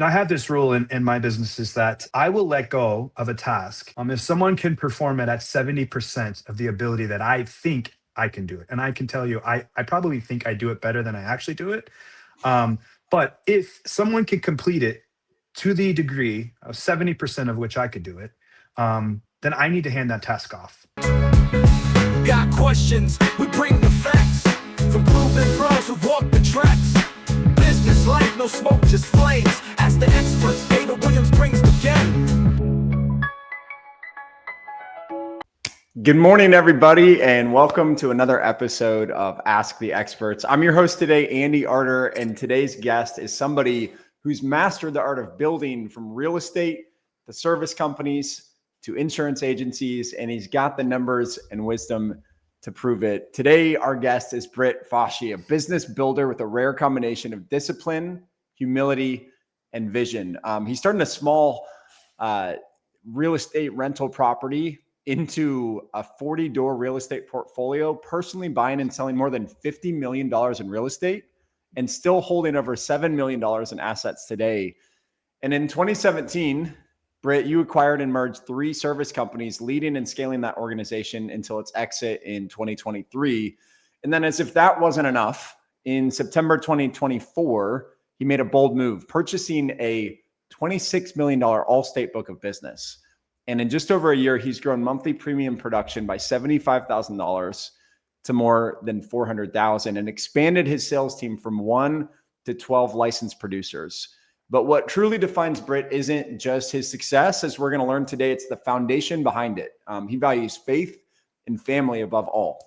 I have this rule in my business is that I will let go of a task if someone can perform it at 70% of the ability that I think I can do it. And I can tell you, I probably think I do it better than I actually do it. Um, but if someone can complete it to the degree of 70% of which I could do it, then I need to hand that task off. Got questions, we bring the facts. From proven pros who walk the tracks. Business life, no smoke, just flames. Ask the experts, David Williams brings the game. Good morning, everybody, and welcome to another episode of Ask the Experts. I'm your host today, Andy Arter, and today's guest is somebody who's mastered the art of building from real estate to service companies to insurance agencies, and he's got the numbers and wisdom to prove it. Today, our guest is Brit Foshee, a business builder with a rare combination of discipline, humility, and vision. He's starting a small real estate rental property into a 40-door real estate portfolio, personally buying and selling more than $50 million in real estate, and still holding over $7 million in assets today. And in 2017, Brit, you acquired and merged 3 service companies, leading and scaling that organization until its exit in 2023. And then, as if that wasn't enough, in September 2024, he made a bold move, purchasing a $26 million Allstate book of business. And in just over a year, he's grown monthly premium production by $75,000 to more than $400,000 and expanded his sales team from 1 to 12 licensed producers. But what truly defines Brit isn't just his success, as we're going to learn today, it's the foundation behind it. He values faith and family above all,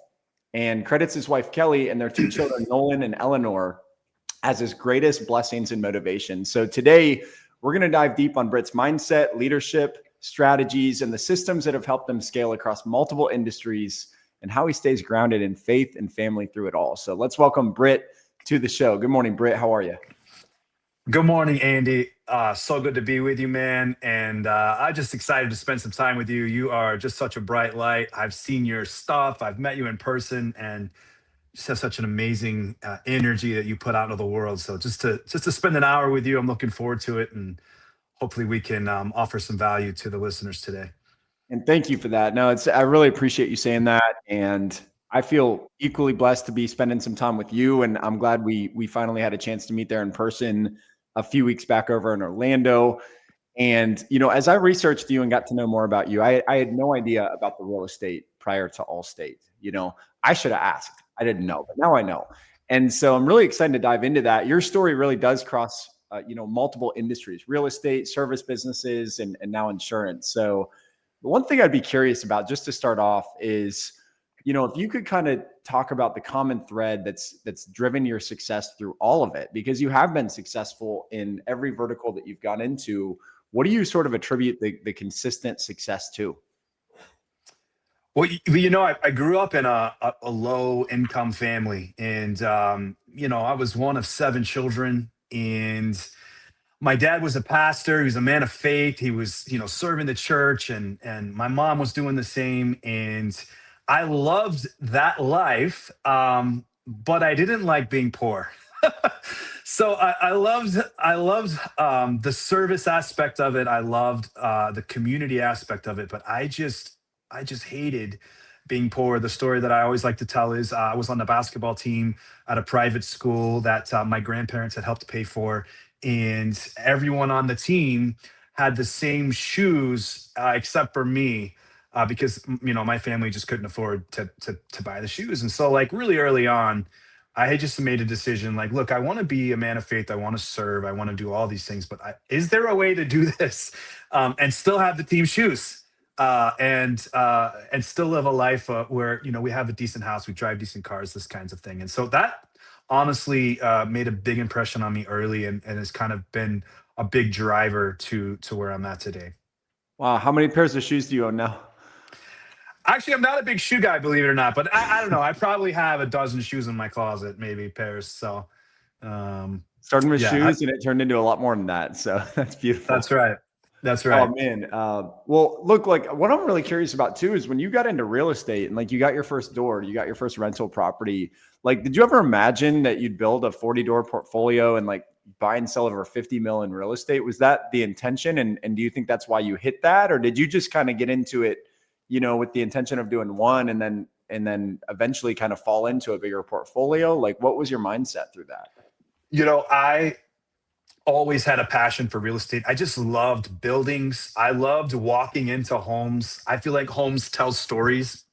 and credits his wife, Kelly, and their 2 children, Nolan and Eleanor, as his greatest blessings and motivation. So today, we're going to dive deep on Brit's mindset, leadership, strategies, and the systems that have helped him scale across multiple industries, and how he stays grounded in faith and family through it all. So let's welcome Brit to the show. Good morning, Brit. How are you? Good morning, Andy. So good to be with you, man. And I'm just excited to spend some time with you. You are just such a bright light. I've seen your stuff. I've met you in person, and just have such an amazing energy that you put out into the world. So just to spend an hour with you, I'm looking forward to it, and hopefully we can offer some value to the listeners today. And thank you for that. No, I really appreciate you saying that. And I feel equally blessed to be spending some time with you. And I'm glad we finally had a chance to meet there in person a few weeks back over in Orlando. And, as I researched you and got to know more about you, I had no idea about the real estate prior to Allstate. I should have asked. I didn't know, but now I know. And so I'm really excited to dive into that. Your story really does cross, multiple industries, real estate, service businesses, and now insurance. So the one thing I'd be curious about, just to start off, is, if you could kind of talk about the common thread that's driven your success through all of it, because you have been successful in every vertical that you've gone into. What do you sort of attribute the consistent success to? Well, I grew up in a low income family, and I was one of 7 children, and my dad was a pastor. He was a man of faith. He was, serving the church, and my mom was doing the same. And I loved that life, but I didn't like being poor. So I loved the service aspect of it. I loved the community aspect of it, but I just hated being poor. The story that I always like to tell is I was on the basketball team at a private school that my grandparents had helped pay for, and everyone on the team had the same shoes except for me. Because my family just couldn't afford to buy the shoes, and so like really early on, I had just made a decision. Like, look, I want to be a man of faith. I want to serve. I want to do all these things. But is there a way to do this and still have the team shoes and still live a life where we have a decent house, we drive decent cars, this kinds of thing. And so that honestly made a big impression on me early, and has kind of been a big driver to where I'm at today. Wow. How many pairs of shoes do you own now? Actually, I'm not a big shoe guy, believe it or not, but I don't know. I probably have a dozen shoes in my closet, maybe pairs. So, Starting with yeah, shoes, and it turned into a lot more than that. So that's beautiful. that's right. That's Oh right. man. Well, look, like what I'm really curious about too is when you got into real estate and like you got your first door, you got your first rental property. Like, did you ever imagine that you'd build a 40-door portfolio and like buy and sell over 50 mil in real estate. Was that the intention? And do you think that's why you hit that? Or did you just kind of get into it, with the intention of doing one and then eventually kind of fall into a bigger portfolio? Like, what was your mindset through that? I always had a passion for real estate. I just loved buildings. I loved walking into homes. I feel like homes tell stories.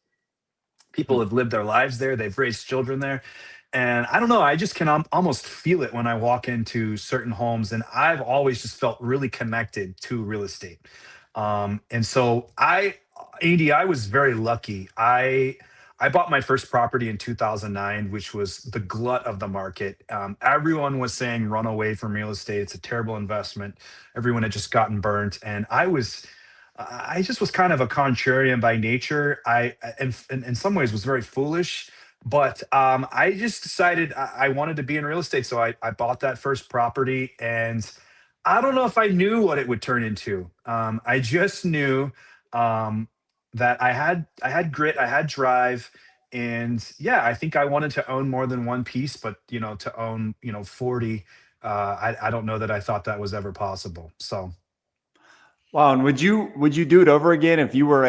People have lived their lives there. They've raised children there. And I don't know, I just can almost feel it when I walk into certain homes. And I've always just felt really connected to real estate. And so Andy, I was very lucky. I bought my first property in 2009, which was the glut of the market. Everyone was saying, run away from real estate. It's a terrible investment. Everyone had just gotten burnt. And I just was kind of a contrarian by nature. In some ways, was very foolish, but I just decided I wanted to be in real estate. So I bought that first property, and I don't know if I knew what it would turn into. I just knew that I had grit, I had drive, and yeah, I think I wanted to own more than one piece, but to own 40, I don't know that I thought that was ever possible. So. Wow. And would you do it over again if you were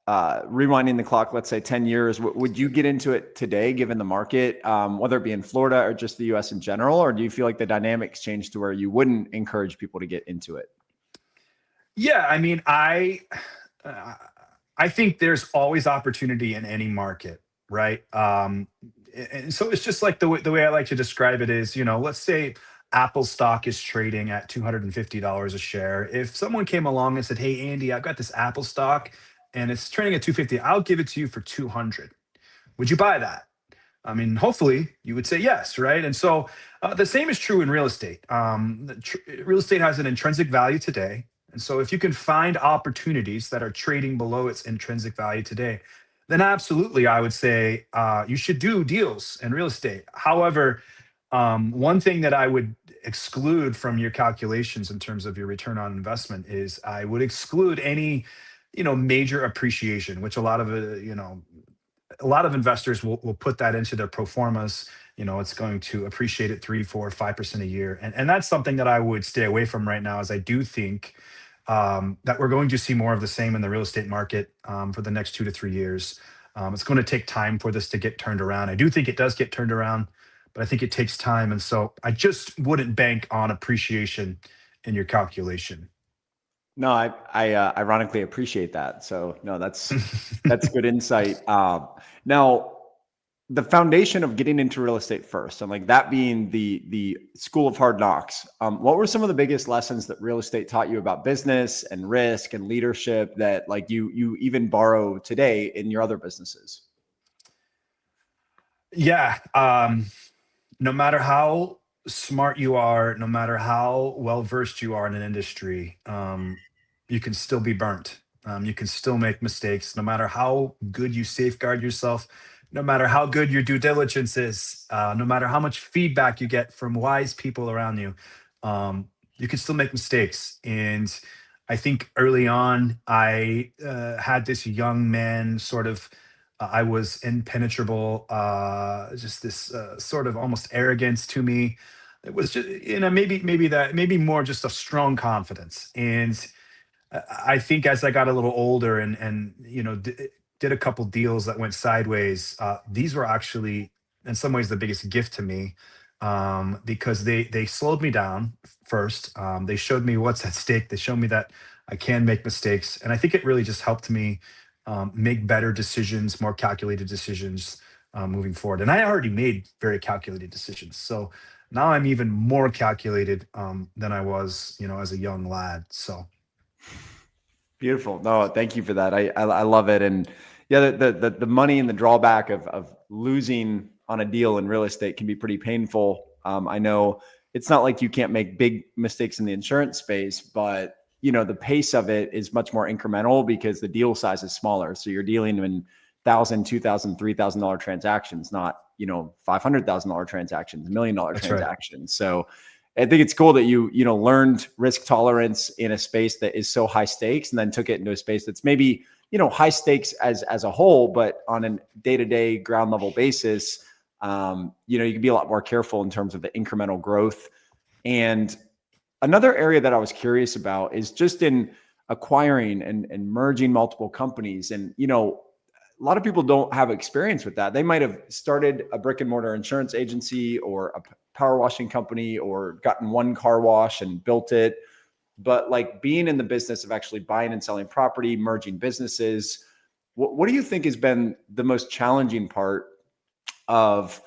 rewinding the clock, let's say 10 years, would you get into it today, given the market, whether it be in Florida or just the US in general? Or do you feel like the dynamics changed to where you wouldn't encourage people to get into it? Yeah, I mean, I think there's always opportunity in any market, right? And so it's just like the way I like to describe it is, let's say Apple stock is trading at $250 a share. If someone came along and said, "Hey, Andy, I've got this Apple stock and it's trading at 250, I'll give it to you for 200. Would you buy that?" I mean, hopefully you would say yes, right? And so the same is true in real estate. Real estate has an intrinsic value today. And so if you can find opportunities that are trading below its intrinsic value today, then absolutely I would say you should do deals in real estate. However, one thing that I would exclude from your calculations in terms of your return on investment is I would exclude any, major appreciation, which a lot of investors will put that into their pro formas. It's going to appreciate at 3, 4, 5% a year. And that's something that I would stay away from right now, as I do think that we're going to see more of the same in the real estate market for the next 2 to 3 years. It's going to take time for this to get turned around. I do think it does get turned around, but I think it takes time. And so I just wouldn't bank on appreciation in your calculation. No, I ironically appreciate that. So no, that's good insight. Now, the foundation of getting into real estate first, and like that being the school of hard knocks. What were some of the biggest lessons that real estate taught you about business and risk and leadership that like you even borrow today in your other businesses? Yeah. No matter how smart you are, no matter how well versed you are in an industry, you can still be burnt. You can still make mistakes, no matter how good you safeguard yourself, no matter how good your due diligence is, no matter how much feedback you get from wise people around you. You can still make mistakes. And I think early on, I had this young man sort of. I was impenetrable, just this sort of almost arrogance to me. It was just, maybe more just a strong confidence. And I think as I got a little older and did a couple deals that went sideways, these were actually in some ways the biggest gift to me, because they slowed me down first. They showed me what's at stake. They showed me that I can make mistakes, and I think it really just helped me make better decisions, more calculated decisions moving forward. And I already made very calculated decisions, so now I'm even more calculated than I was, as a young lad. So. Beautiful. No, thank you for that. I love it. And yeah, the money and the drawback of losing on a deal in real estate can be pretty painful. I know it's not like you can't make big mistakes in the insurance space, but the pace of it is much more incremental because the deal size is smaller. So you're dealing in $1,000, $2,000, $3,000 transactions, not, $500,000 transactions, $1 million transactions. Right. So I think it's cool that you learned risk tolerance in a space that is so high stakes, and then took it into a space that's maybe, high stakes as a whole, but on a day-to-day ground level basis, you can be a lot more careful in terms of the incremental growth. And another area that I was curious about is just in acquiring and merging multiple companies. And, a lot of people don't have experience with that. They might have started a brick and mortar insurance agency or a power washing company or gotten one car wash and built it. But like being in the business of actually buying and selling property, merging businesses, what do you think has been the most challenging part of,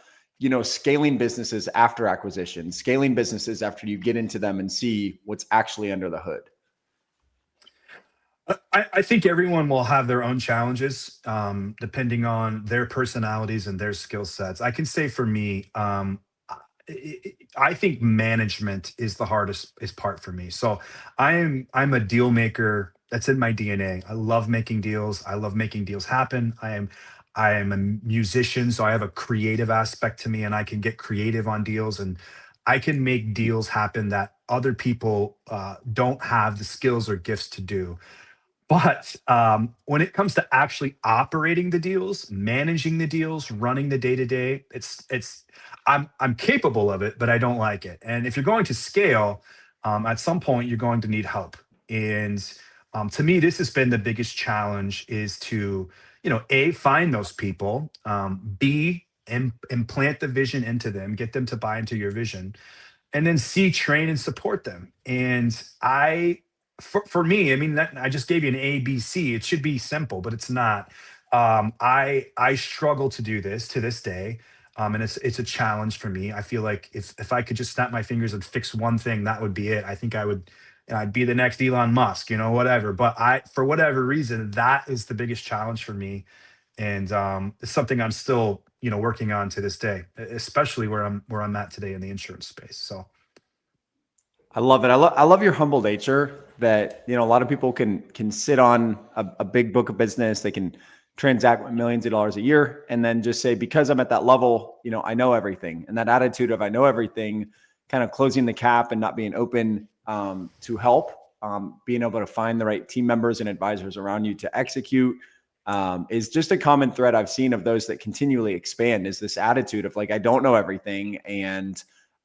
scaling businesses after acquisition, scaling businesses after you get into them and see what's actually under the hood? I think everyone will have their own challenges, depending on their personalities and their skill sets. I can say for me, I think management is the hardest is part for me. So I'm a deal maker. That's in my DNA. I love making deals. I love making deals happen. I am a musician, so I have a creative aspect to me, and I can get creative on deals, and I can make deals happen that other people don't have the skills or gifts to do. But when it comes to actually operating the deals, managing the deals, running the day to day, I'm capable of it, but I don't like it. And if you're going to scale, at some point you're going to need help. And to me, this has been the biggest challenge: is to a find those people, b implant the vision into them, get them to buy into your vision, and then C, train and support them. And for me, I mean, that I just gave you an A, B, C. It should be simple, but it's not. I struggle to do this to this day, and it's a challenge for me. I feel like if I could just snap my fingers and fix one thing, that would be it. I think I would. I'd be the next Elon Musk, whatever. But for whatever reason, that is the biggest challenge for me, and it's something I'm still, working on to this day, especially where I'm at today in the insurance space. So. I love it. I love your humble nature that, a lot of people can sit on a big book of business. They can transact with millions of dollars a year and then just say, because I'm at that level, I know everything. And that attitude of I know everything, kind of closing the cap and not being open to help, being able to find the right team members and advisors around you to execute, is just a common thread I've seen of those that continually expand, is this attitude of like, I don't know everything, and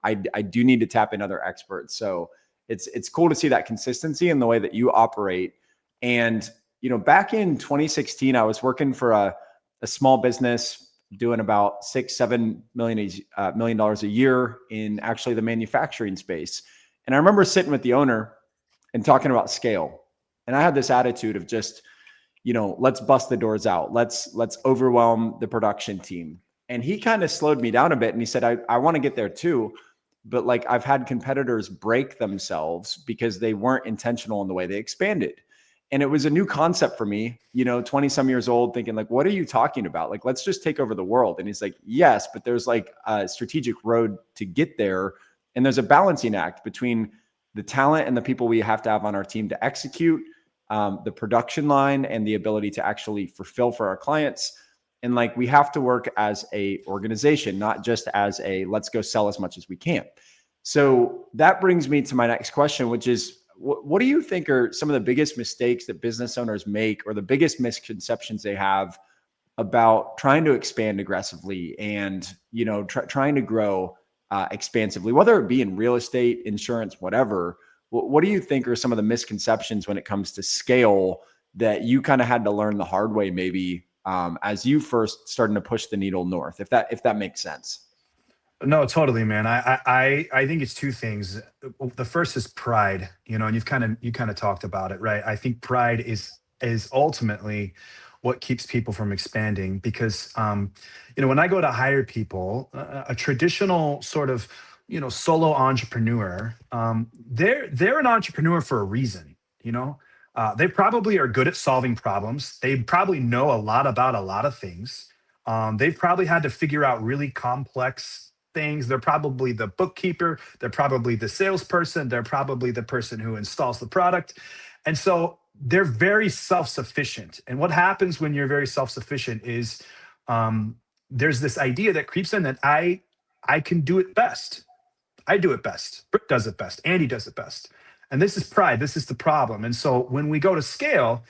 I do need to tap in other experts. So it's cool to see that consistency in the way that you operate. And, back in 2016, I was working for a small business doing about $6-7 million a year in actually the manufacturing space. And I remember sitting with the owner and talking about scale. And I had this attitude of just, let's bust the doors out. Let's overwhelm the production team. And he kind of slowed me down a bit. And he said, I want to get there too. But like, I've had competitors break themselves because they weren't intentional in the way they expanded. And it was a new concept for me, 20 some years old, thinking like, what are you talking about? Like, let's just take over the world. And he's like, yes, but there's like a strategic road to get there. And there's a balancing act between the talent and the people we have to have on our team to execute, the production line, and the ability to actually fulfill for our clients. And like, we have to work as a organization, not just as a, let's go sell as much as we can. So that brings me to my next question, which is, what do you think are some of the biggest mistakes that business owners make, or the biggest misconceptions they have about trying to expand aggressively and, trying to grow expansively, whether it be in real estate, insurance, whatever? What do you think are some of the misconceptions when it comes to scale that you kind of had to learn the hard way, maybe, as you first starting to push the needle north, if that makes sense? No, totally, man. I think it's two things. The first is pride, and you kind of talked about it, right? I think pride is ultimately what keeps people from expanding, because when I go to hire people, a traditional sort of solo entrepreneur, they're an entrepreneur for a reason. They probably are good at solving problems. They probably know a lot about a lot of things. They've probably had to figure out really complex things. They're probably the bookkeeper. They're probably the salesperson. They're probably the person who installs the product. And so they're very self-sufficient. And what happens when you're very self-sufficient is, there's this idea that creeps in that I can do it best. I do it best. Brit does it best. Andy does it best. And this is pride. This is the problem. And so when we go to scale,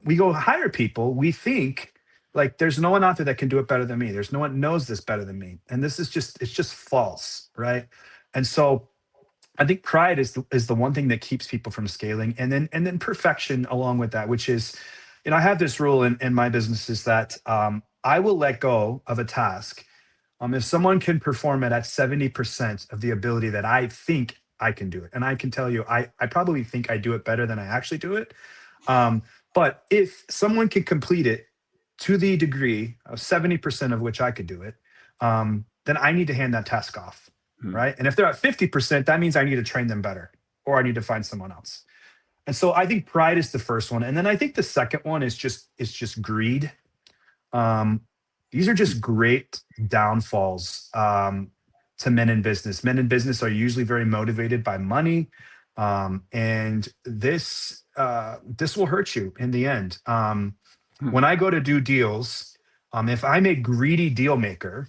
we go hire people, we think like there's no one out there that can do it better than me. There's no one knows this better than me. And it's just false, right? And so I think pride is the one thing that keeps people from scaling, and then perfection along with that, which is, I have this rule in my business is that I will let go of a task if someone can perform it at 70% of the ability that I think I can do it. And I can tell you, I probably think I do it better than I actually do it. Um, but if someone can complete it to the degree of 70% of which I could do it, then I need to hand that task off. Hmm. Right. And if they're at 50%, that means I need to train them better or I need to find someone else. And so I think pride is the first one. And then I think the second one is just greed. um, these are just great downfalls to men in business. Men in business are usually very motivated by money, and this will hurt you in the end. Hmm. When I go to do deals, if I'm a greedy deal maker,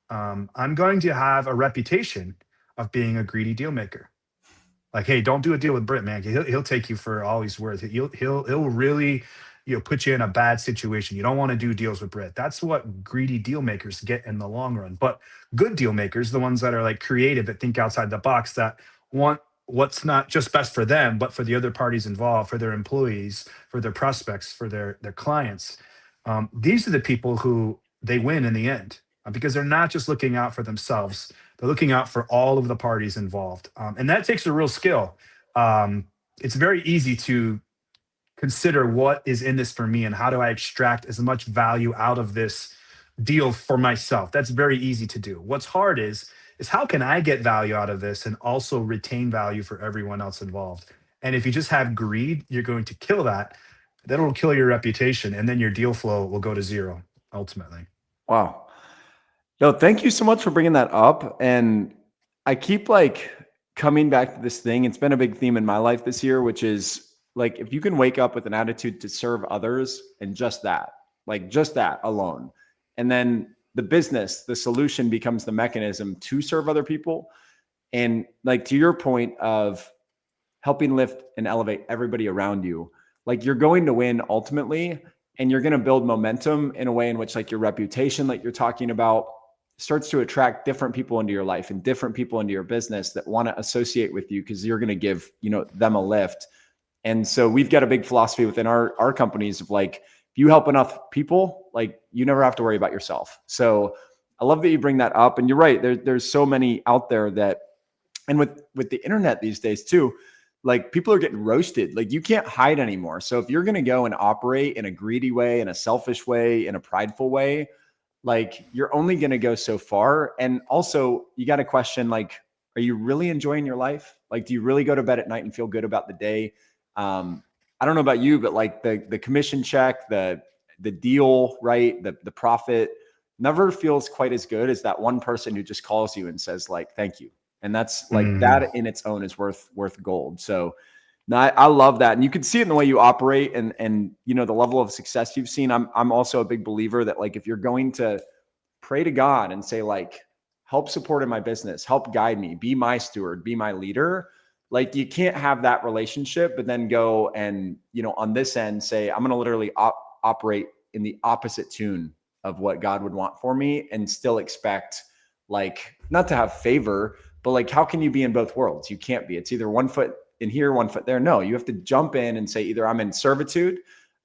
I'm going to have a reputation of being a greedy deal maker. Like, hey, don't do a deal with Brit, man. He'll take you for all he's worth. He'll really, put you in a bad situation. You don't want to do deals with Brit. That's what greedy deal makers get in the long run. But good deal makers, the ones that are like creative, that think outside the box, that want what's not just best for them, but for the other parties involved, for their employees, for their prospects, for their clients. These are the people who they win in the end, because they're not just looking out for themselves. They're looking out for all of the parties involved. And that takes a real skill. It's very easy to consider what is in this for me and how do I extract as much value out of this deal for myself. That's very easy to do. What's hard is how can I get value out of this and also retain value for everyone else involved. And if you just have greed, you're going to kill that. That'll kill your reputation, and then your deal flow will go to zero ultimately. Wow. No, thank you so much for bringing that up. And I keep like coming back to this thing. It's been a big theme in my life this year, which is like, if you can wake up with an attitude to serve others and just that, like just that alone, and then the business, the solution becomes the mechanism to serve other people. And like, to your point of helping lift and elevate everybody around you, like you're going to win ultimately, and you're going to build momentum in a way in which like your reputation, like you're talking about, starts to attract different people into your life and different people into your business that want to associate with you because you're going to give, them a lift. And so we've got a big philosophy within our companies of like, if you help enough people, like you never have to worry about yourself. So I love that you bring that up. And you're right. There's so many out there that, and with the internet these days too, like people are getting roasted. Like you can't hide anymore. So if you're going to go and operate in a greedy way, in a selfish way, in a prideful way, like you're only going to go so far. And also you got to question, like, are you really enjoying your life? Like, do you really go to bed at night and feel good about the day? I don't know about you, but like the commission check, the deal, right? The profit never feels quite as good as that one person who just calls you and says like, thank you. And that's like, that in its own is worth gold. So no, I love that. And you can see it in the way you operate and the level of success you've seen. I'm also a big believer that like, if you're going to pray to God and say like, help support in my business, help guide me, be my steward, be my leader. Like you can't have that relationship, but then go and, on this end say, I'm going to literally operate in the opposite tune of what God would want for me and still expect like, not to have favor, but like, how can you be in both worlds? You can't be. It's either one foot in here, one foot there. No, you have to jump in and say, either I'm in servitude,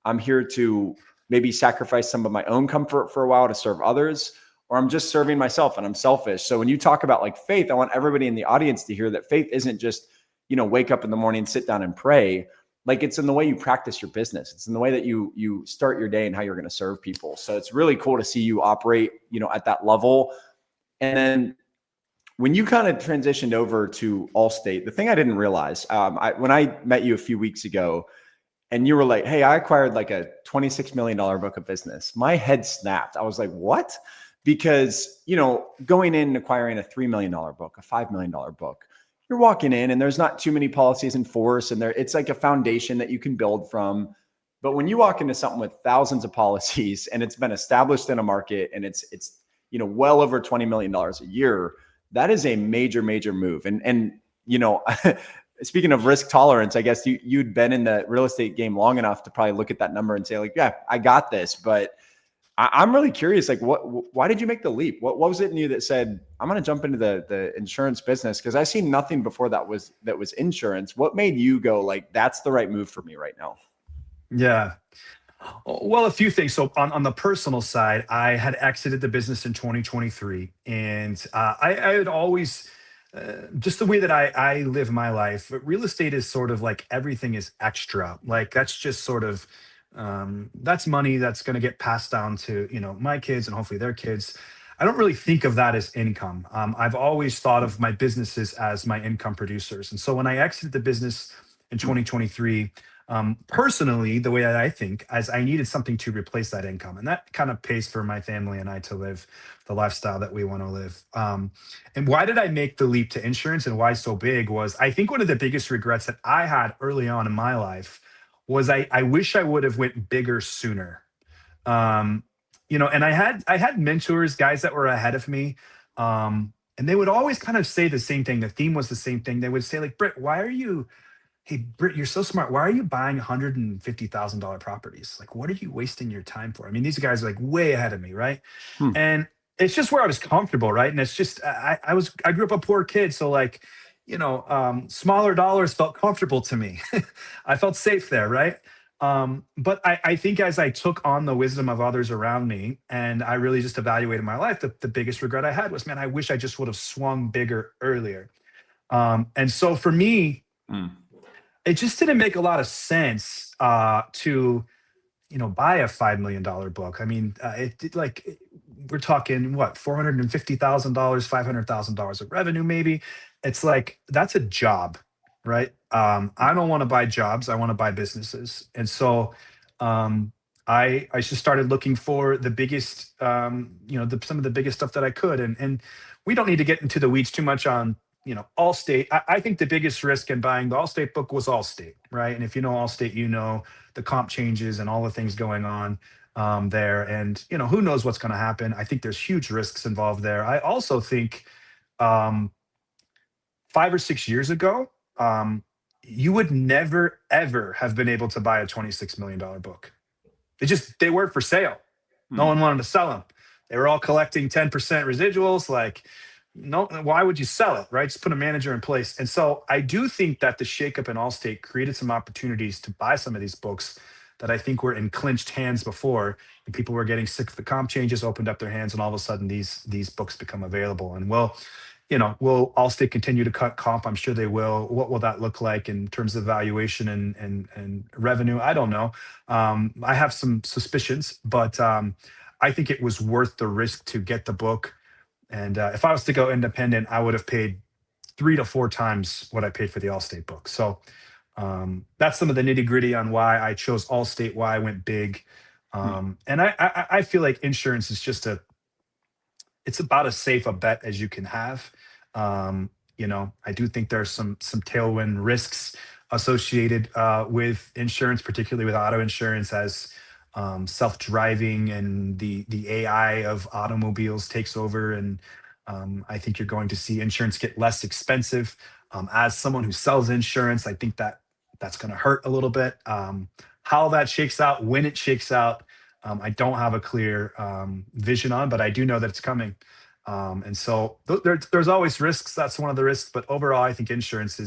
I'm here to maybe sacrifice some of my own comfort for a while to serve others, or I'm just serving myself and I'm selfish. So when you talk about like faith, I want everybody in the audience to hear that faith isn't just, wake up in the morning, sit down and pray. Like it's in the way you practice your business. It's in the way that you start your day and how you're going to serve people. So it's really cool to see you operate, at that level. And then when you kind of transitioned over to Allstate, the thing I didn't realize, when I met you a few weeks ago and you were like, hey, I acquired like a $26 million book of business, my head snapped. I was like, what? Because, going in and acquiring a $3 million book, a $5 million book, you're walking in and there's not too many policies in force and it's like a foundation that you can build from. But when you walk into something with thousands of policies and it's been established in a market and it's well over $20 million a year, that is a major, major move. And speaking of risk tolerance, I guess you'd been in the real estate game long enough to probably look at that number and say like, yeah, I got this. But I'm really curious, like why did you make the leap? What was it in you that said, I'm going to jump into the insurance business? Cause I see nothing before that was insurance. What made you go like, that's the right move for me right now? Yeah. Well, a few things. So on the personal side, I had exited the business in 2023, and I had always just the way that I live my life. Real estate is sort of like everything is extra. Like that's just sort of that's money that's going to get passed down to my kids and hopefully their kids. I don't really think of that as income. I've always thought of my businesses as my income producers, and so when I exited the business in 2023, personally, the way that I think, as I needed something to replace that income, and that kind of pays for my family and I to live the lifestyle that we want to live. And why did I make the leap to insurance, and why so big? Was I think one of the biggest regrets that I had early on in my life was I wish I would have went bigger sooner. Um, and I had mentors, guys that were ahead of me. And they would always kind of say the same thing. The theme was the same thing. They would say, like, Britt, why are you hey, Britt, you're so smart. Why are you buying $150,000 properties? Like, what are you wasting your time for? I mean, these guys are like way ahead of me, right? Hmm. And it's just where I was comfortable, right? And it's just I grew up a poor kid, so like, smaller dollars felt comfortable to me. I felt safe there, right? But I think as I took on the wisdom of others around me, and I really just evaluated my life, the biggest regret I had was, man, I wish I just would have swung bigger earlier. And so for me, Hmm. it just didn't make a lot of sense to buy a $5 million book. I mean, we're talking what, $450,000, $500,000 of revenue, maybe. It's like that's a job, right? I don't want to buy jobs. I want to buy businesses, and so um, I just started looking for the biggest, some of the biggest stuff that I could, and we don't need to get into the weeds too much on Allstate. I think the biggest risk in buying the Allstate book was Allstate, right? And if you know Allstate, the comp changes and all the things going on there. And, who knows what's going to happen. I think there's huge risks involved there. I also think um, 5 or 6 years ago, you would never, ever have been able to buy a $26 million book. They weren't for sale. No Hmm. one wanted to sell them. They were all collecting 10% residuals. Like, no, why would you sell it, right? Just put a manager in place. And so I do think that the shakeup in Allstate created some opportunities to buy some of these books that I think were in clinched hands before, and people were getting sick of the comp changes, opened up their hands, and all of a sudden these books become available. And will Allstate continue to cut comp? I'm sure they will. What will that look like in terms of valuation and revenue? I don't know. I have some suspicions, but I think it was worth the risk to get the book. And if I was to go independent, I would have paid 3 to 4 times what I paid for the Allstate book. So that's some of the nitty gritty on why I chose Allstate, why I went big. Hmm. And I feel like insurance is it's about as safe a bet as you can have. I do think there's some tailwind risks associated with insurance, particularly with auto insurance, as self-driving and the AI of automobiles takes over. And I think you're going to see insurance get less expensive. As someone who sells insurance, I think that's going to hurt a little bit. How that shakes out, when it shakes out, I don't have a clear vision on, but I do know that it's coming. And so there's always risks. That's one of the risks. But overall, I think insurance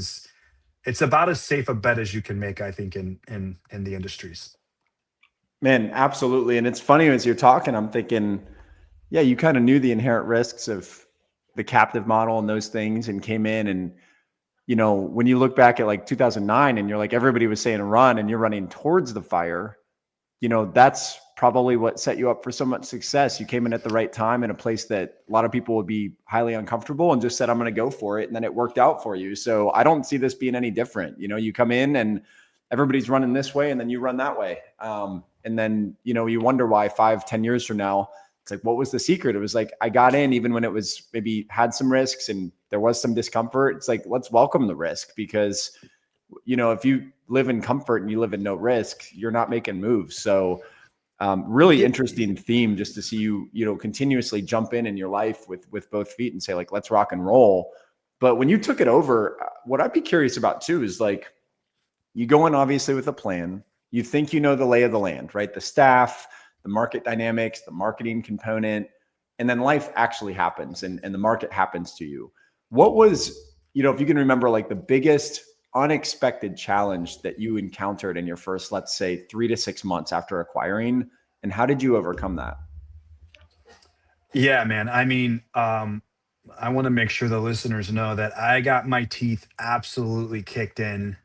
it's about as safe a bet as you can make, I think, in the industries. Man, absolutely. And it's funny as you're talking, I'm thinking, yeah, you kind of knew the inherent risks of the captive model and those things and came in and, when you look back at like 2009 and you're like, everybody was saying run and you're running towards the fire, that's probably what set you up for so much success. You came in at the right time in a place that a lot of people would be highly uncomfortable and just said, I'm going to go for it. And then it worked out for you. So I don't see this being any different. You come in and everybody's running this way and then you run that way. And then, you wonder why 5-10 years from now, it's like, what was the secret? It was like, I got in even when it was maybe had some risks and there was some discomfort. It's like, let's welcome the risk because, if you live in comfort and you live in no risk, you're not making moves. So really interesting theme just to see you, continuously jump in your life with both feet and say like, let's rock and roll. But when you took it over, what I'd be curious about too, is like, you go in obviously with a plan, you think, the lay of the land, right? The staff, the market dynamics, the marketing component, and then life actually happens and the market happens to you. What was, if you can remember, like the biggest unexpected challenge that you encountered in your first, let's say, 3 to 6 months after acquiring, and how did you overcome that? Yeah, man. I mean, I want to make sure the listeners know that I got my teeth absolutely kicked in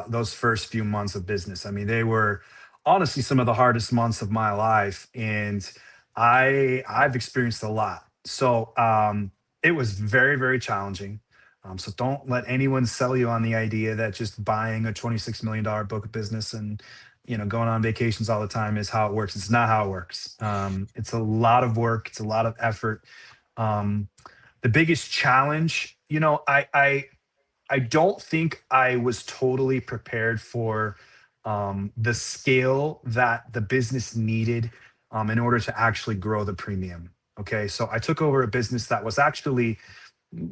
those first few months of business. I mean, they were honestly some of the hardest months of my life, and I've experienced a lot. So it was very, very challenging. So don't let anyone sell you on the idea that just buying a $26 million book of business and going on vacations all the time is how it works. It's not how it works. It's a lot of work. It's a lot of effort. Um, the biggest challenge, I don't think I was totally prepared for the scale that the business needed in order to actually grow the premium. Okay, so I took over a business that was actually,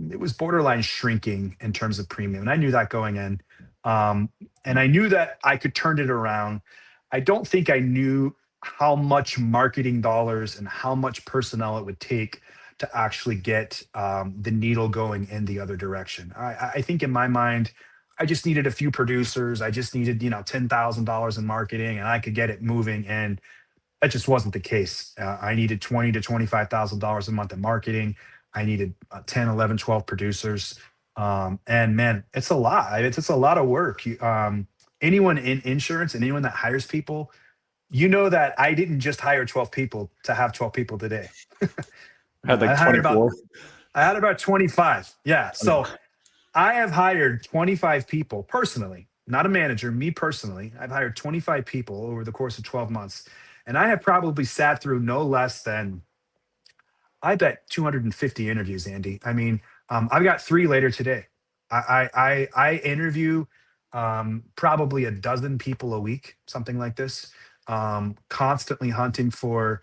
it was borderline shrinking in terms of premium, and I knew that going in, um, and I knew that I could turn it around. I don't think I knew how much marketing dollars and how much personnel it would take to actually get the needle going in the other direction. I think in my mind, I just needed a few producers. I just needed, $10,000 in marketing, and I could get it moving. And that just wasn't the case. I needed 20 to $25,000 a month in marketing. I needed 10, 11, 12 producers. And man, it's a lot. It's a lot of work. Anyone in insurance and anyone that hires people, that I didn't just hire 12 people to have 12 people today. I had I like hired about 24. I had about 25. Yeah. So I have hired 25 people personally, not a manager, me personally. I've hired 25 people over the course of 12 months. And I have probably sat through no less than, I bet, 250 interviews, Andy. I mean, I've got three later today. I interview probably a dozen people a week, something like this. Constantly hunting for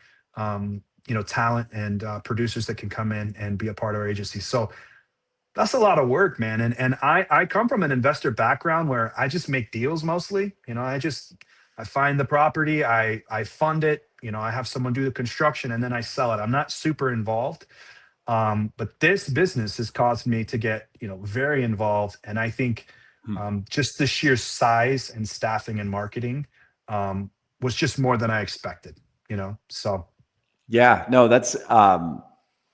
talent and producers that can come in and be a part of our agency. So that's a lot of work, man. And I come from an investor background where I just make deals mostly. I find the property, I fund it, I have someone do the construction, and then I sell it. I'm not super involved. But this business has caused me to get, very involved. And I think just the sheer size and staffing and marketing was just more than I expected. So Yeah, no, that's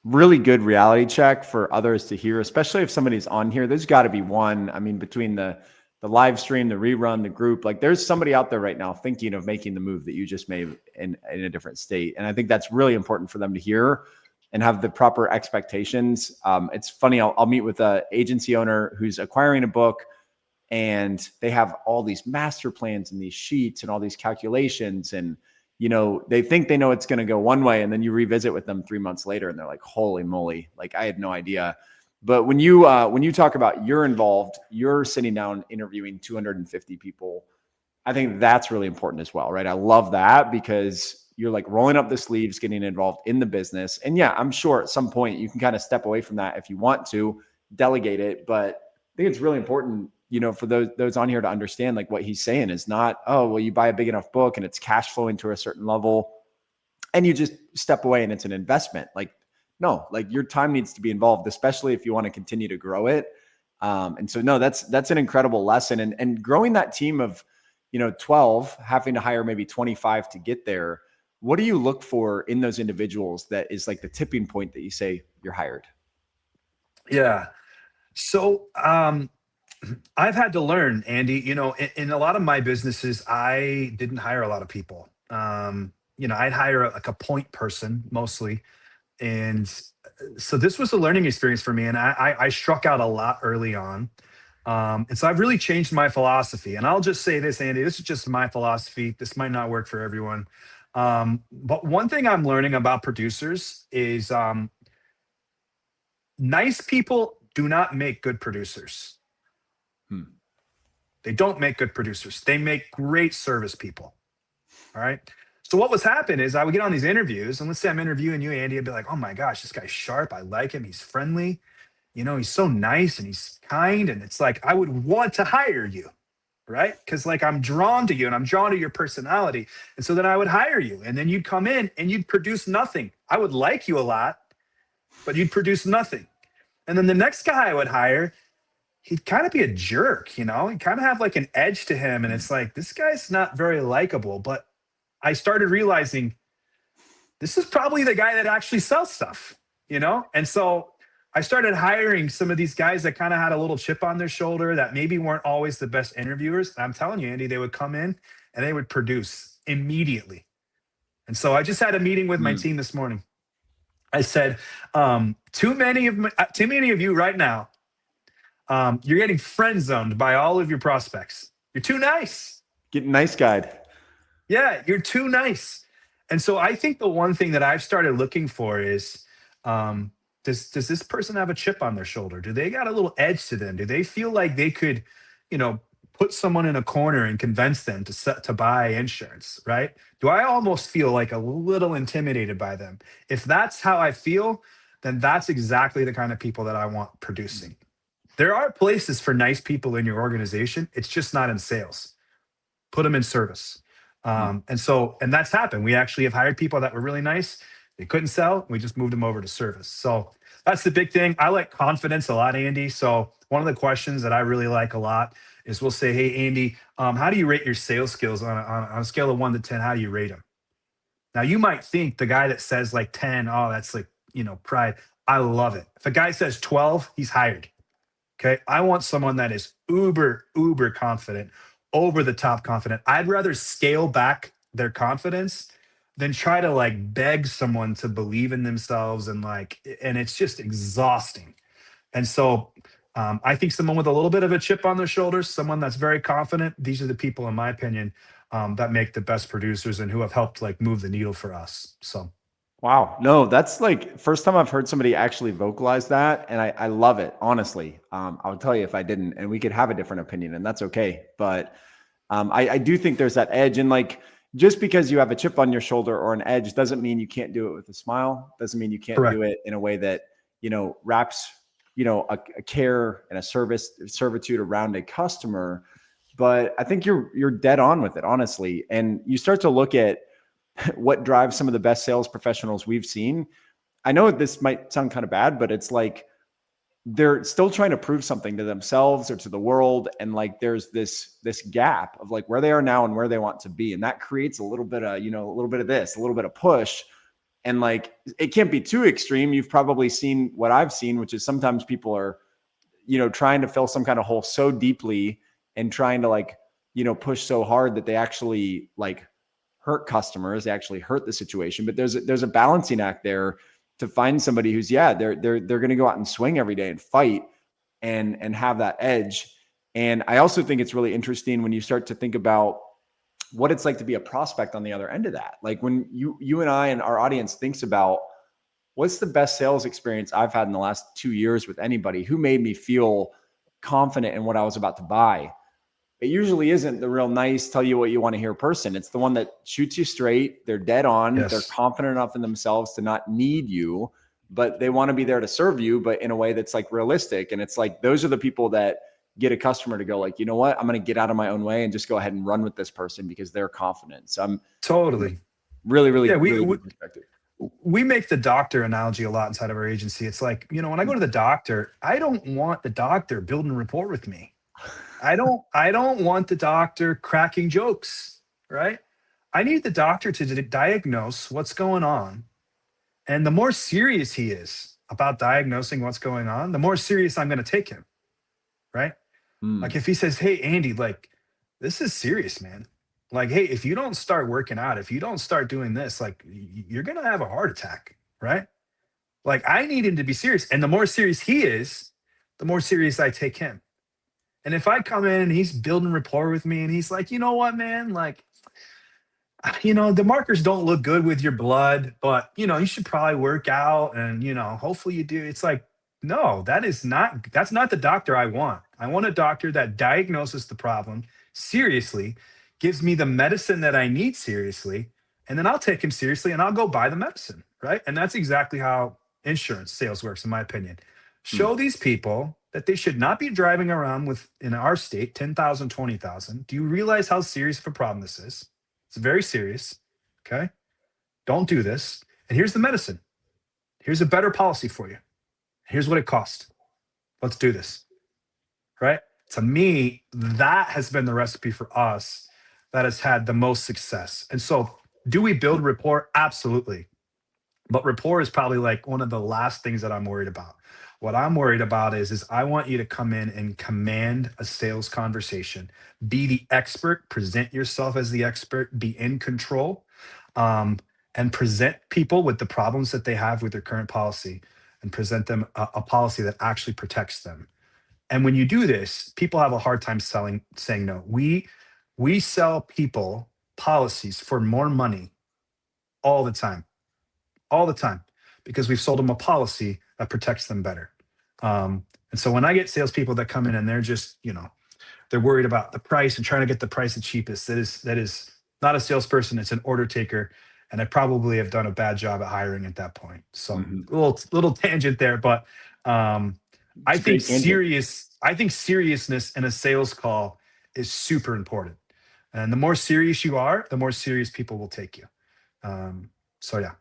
really good reality check for others to hear, especially if somebody's on here. There's got to be one. I mean, between the live stream, the rerun, the group, like there's somebody out there right now thinking of making the move that you just made in a different state. And I think that's really important for them to hear and have the proper expectations. It's funny. I'll meet with an agency owner who's acquiring a book, and they have all these master plans and these sheets and all these calculations, and they think they know it's going to go one way, and then you revisit with them 3 months later and they're like, holy moly, like I had no idea. But when you talk about you're involved, you're sitting down interviewing 250 people, I think that's really important as well, right? I love that because you're like rolling up the sleeves, getting involved in the business. And yeah, I'm sure at some point you can kind of step away from that if you want to delegate it. But I think it's really important, for those on here to understand, like what he's saying is not, oh, well, you buy a big enough book and it's cash flowing to a certain level and you just step away and it's an investment. Like, no, like your time needs to be involved, especially if you want to continue to grow it. And so, no, that's an incredible lesson. And growing that team of, 12, having to hire maybe 25 to get there. What do you look for in those individuals that is like the tipping point that you say you're hired? yeah. So I've had to learn, Andy, in a lot of my businesses, I didn't hire a lot of people. I'd hire like a point person mostly. And so this was a learning experience for me. And I struck out a lot early on. And so I've really changed my philosophy. And I'll just say this, Andy, this is just my philosophy. This might not work for everyone. But one thing I'm learning about producers is nice people do not make good producers. They don't make good producers. They make great service people. All right. So what was happening is I would get on these interviews, and let's say I'm interviewing you, Andy. I'd be like, oh my gosh, this guy's sharp. I like him. He's friendly. He's so nice and he's kind. And it's like, I would want to hire you. right? Because like I'm drawn to you and I'm drawn to your personality. And so then I would hire you. And then you'd come in and you'd produce nothing. I would like you a lot, but you'd produce nothing. And then the next guy I would hire, he'd kind of be a jerk, you know? He'd kind of have like an edge to him. And it's like, this guy's not very likable. But I started realizing this is probably the guy that actually sells stuff, you know? And so I started hiring some of these guys that kind of had a little chip on their shoulder that maybe weren't always the best interviewers. And I'm telling you, Andy, they would come in and they would produce immediately. And so I just had a meeting with my team this morning. I said, too many of you right now, you're getting friend zoned by all of your prospects. You're too nice. Getting nice guide. Yeah, you're too nice. And so I think the one thing that I've started looking for is, does this person have a chip on their shoulder? Do they got a little edge to them? Do they feel like they could, put someone in a corner and convince them to buy insurance, right? Do I almost feel like a little intimidated by them? If that's how I feel, then that's exactly the kind of people that I want producing. There are places for nice people in your organization. It's just not in sales. Put them in service. And that's happened. We actually have hired people that were really nice. They couldn't sell. We just moved them over to service. So that's the big thing. I like confidence a lot, Andy. So one of the questions that I really like a lot is we'll say, hey, Andy, how do you rate your sales skills on a scale of 1 to 10? How do you rate them? Now, you might think the guy that says like 10, oh, that's like, pride. I love it. If a guy says 12, he's hired. Okay. I want someone that is uber confident, over the top confident. I'd rather scale back their confidence than try to like beg someone to believe in themselves and it's just exhausting. And so I think someone with a little bit of a chip on their shoulders, someone that's very confident, these are the people, in my opinion, that make the best producers and who have helped like move the needle for us. So. Wow. No, that's like first time I've heard somebody actually vocalize that. And I love it. Honestly. I'll tell you if I didn't, and we could have a different opinion and that's okay. But I do think there's that edge, and like, just because you have a chip on your shoulder or an edge doesn't mean you can't do it with a smile. Doesn't mean you can't do it in a way that, wraps, a care and a servitude around a customer. But I think you're dead on with it, honestly. And you start to look at what drives some of the best sales professionals we've seen. I know this might sound kind of bad, but it's like they're still trying to prove something to themselves or to the world. And like, there's this gap of like where they are now and where they want to be. And that creates a little bit of, a little bit of this, a little bit of push. And like, it can't be too extreme. You've probably seen what I've seen, which is sometimes people are, trying to fill some kind of hole so deeply and trying to like, push so hard that they actually like hurt customers. They actually hurt the situation. But there's a balancing act there to find somebody who's, they're going to go out and swing every day and fight and have that edge. And I also think it's really interesting when you start to think about what it's like to be a prospect on the other end of that. Like when you and I and our audience thinks about what's the best sales experience I've had in the last 2 years with anybody who made me feel confident in what I was about to buy. It usually isn't the real nice, tell you what you want to hear person. It's the one that shoots you straight. They're dead on. Yes. They're confident enough in themselves to not need you, but they want to be there to serve you, but in a way that's like realistic. And it's like, those are the people that get a customer to go like, you know what, I'm going to get out of my own way and just go ahead and run with this person because they're confident. So I'm totally really good perspective. We make the doctor analogy a lot inside of our agency. It's like, when I go to the doctor, I don't want the doctor building rapport with me. I don't want the doctor cracking jokes, right? I need the doctor to diagnose what's going on. And the more serious he is about diagnosing what's going on, the more serious I'm going to take him, right? Like if he says, hey, Andy, like, this is serious, man. Like, hey, if you don't start working out, if you don't start doing this, like, you're going to have a heart attack, right? Like, I need him to be serious. And the more serious he is, the more serious I take him. And if I come in and he's building rapport with me and he's like, you know what, man, like, the markers don't look good with your blood, but, you should probably work out and, hopefully you do. It's like, no, that's not the doctor I want. I want a doctor that diagnoses the problem seriously, gives me the medicine that I need seriously, and then I'll take him seriously and I'll go buy the medicine, right? And that's exactly how insurance sales works, in my opinion. Show these people that they should not be driving around with, in our state, 10,000, 20,000. Do you realize how serious of a problem this is? It's very serious. Okay. Don't do this. And here's the medicine. Here's a better policy for you. Here's what it costs. Let's do this. Right? To me, that has been the recipe for us that has had the most success. And so, do we build rapport? Absolutely. But rapport is probably like one of the last things that I'm worried about. What I'm worried about is I want you to come in and command a sales conversation, be the expert, present yourself as the expert, be in control, and present people with the problems that they have with their current policy, and present them a policy that actually protects them. And when you do this, people have a hard time saying no. We sell people policies for more money all the time, because we've sold them a policy that protects them better. And so when I get salespeople that come in and they're just, they're worried about the price and trying to get the price the cheapest, that is not a salesperson, it's an order taker. And I probably have done a bad job at hiring at that point. So little tangent there, but I think seriousness in a sales call is super important. And the more serious you are, the more serious people will take you. So yeah.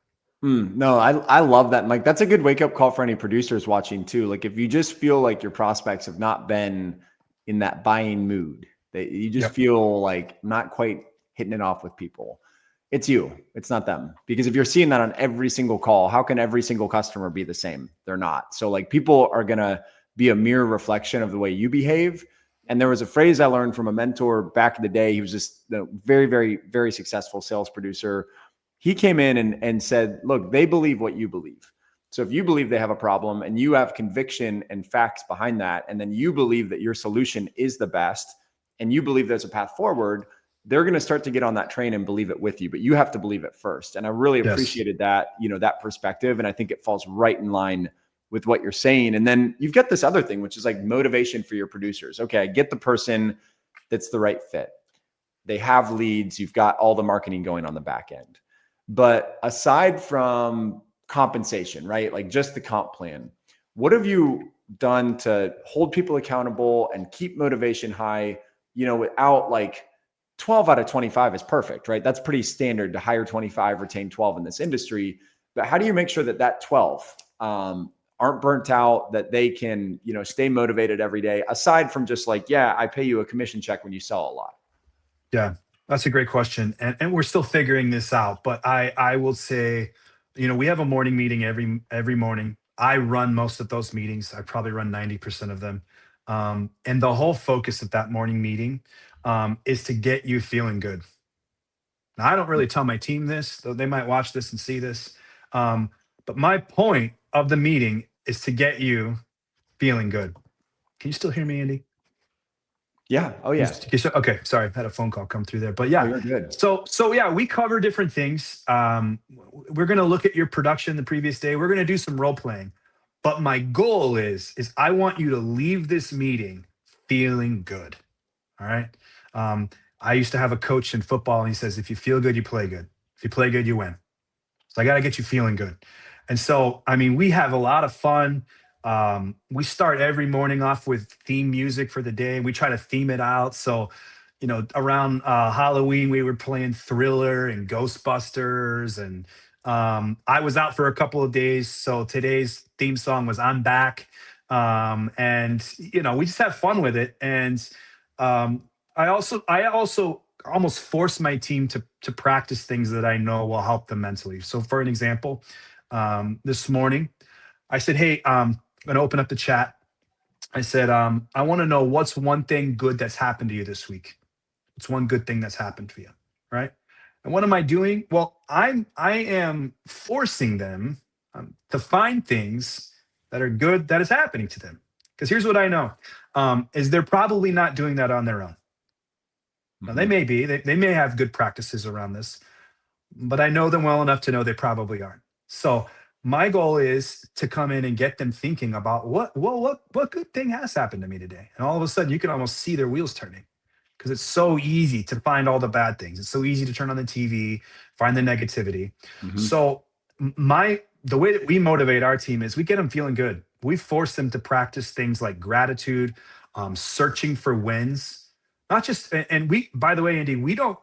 No, I love that, Mike. That's a good wake up call for any producers watching too. Like if you just feel like your prospects have not been in that buying mood, that you just feel like not quite hitting it off with people, it's you, it's not them. Because if you're seeing that on every single call, how can every single customer be the same? They're not. So like people are going to be a mirror reflection of the way you behave. And there was a phrase I learned from a mentor back in the day. He was just a very, very, very successful sales producer. He came in and said, look, they believe what you believe. So if you believe they have a problem and you have conviction and facts behind that, and then you believe that your solution is the best and you believe there's a path forward, they're going to start to get on that train and believe it with you, but you have to believe it first. And I really appreciated that, that perspective. And I think it falls right in line with what you're saying. And then you've got this other thing, which is like motivation for your producers. Okay, I get the person that's the right fit. They have leads. You've got all the marketing going on the back end. But aside from compensation, right? Like just the comp plan, what have you done to hold people accountable and keep motivation high, without like 12 out of 25 is perfect, right? That's pretty standard to hire 25, retain 12 in this industry. But how do you make sure that 12 aren't burnt out, that they can, stay motivated every day, aside from just like, I pay you a commission check when you sell a lot? Yeah, that's a great question. And we're still figuring this out, but I will say, we have a morning meeting every morning. I run most of those meetings. I probably run 90% of them. And the whole focus of that morning meeting is to get you feeling good. Now, I don't really tell my team this, though they might watch this and see this. But my point of the meeting is to get you feeling good. Can you still hear me, Andy? Yeah. Oh yeah. Okay. Sorry. I had a phone call come through there, but yeah. Oh, you're good. So yeah, we cover different things. We're going to look at your production the previous day. We're going to do some role playing, but my goal is I want you to leave this meeting feeling good. All right. I used to have a coach in football and he says, if you feel good, you play good. If you play good, you win. So I got to get you feeling good. And so, we have a lot of fun. We start every morning off with theme music for the day. We try to theme it out. So, around Halloween, we were playing Thriller and Ghostbusters. And I was out for a couple of days. So today's theme song was I'm Back. And, we just have fun with it. And I also almost force my team to practice things that I know will help them mentally. So for an example, this morning, I said, hey, I'm going to open up the chat. I said, I want to know what's one thing good that's happened to you this week. What's one good thing that's happened to you, right? And what am I doing? Well, I am forcing them to find things that are good that is happening to them. Because here's what I know, is they're probably not doing that on their own. Now, they may be. They may have good practices around this, but I know them well enough to know they probably aren't. So my goal is to come in and get them thinking about what good thing has happened to me today. And all of a sudden, you can almost see their wheels turning because it's so easy to find all the bad things. It's so easy to turn on the TV, find the negativity. So the way that we motivate our team is we get them feeling good. we force them to practice things like gratitude, searching for wins, not just, and we, by the way, Andy, we don't,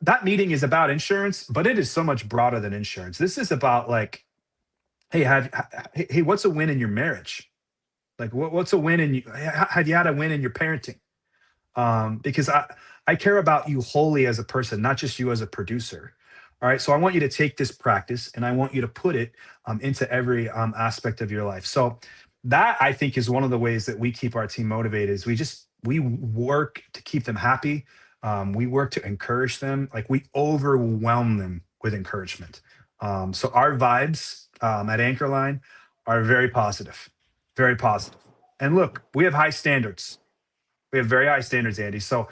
that meeting is about insurance, but it is so much broader than insurance. This is about like, hey, hey, what's a win in your marriage? Like, what's a win in you? Have you had a win in your parenting? Because I care about you wholly as a person, not just you as a producer. All right. So I want you to take this practice and I want you to put it into every aspect of your life. So that I think is one of the ways that we keep our team motivated is we work to keep them happy. We work to encourage them. Like we overwhelm them with encouragement. So our vibes at Anchorline are very positive, very positive. And look, we have high standards. We have very high standards, Andy. So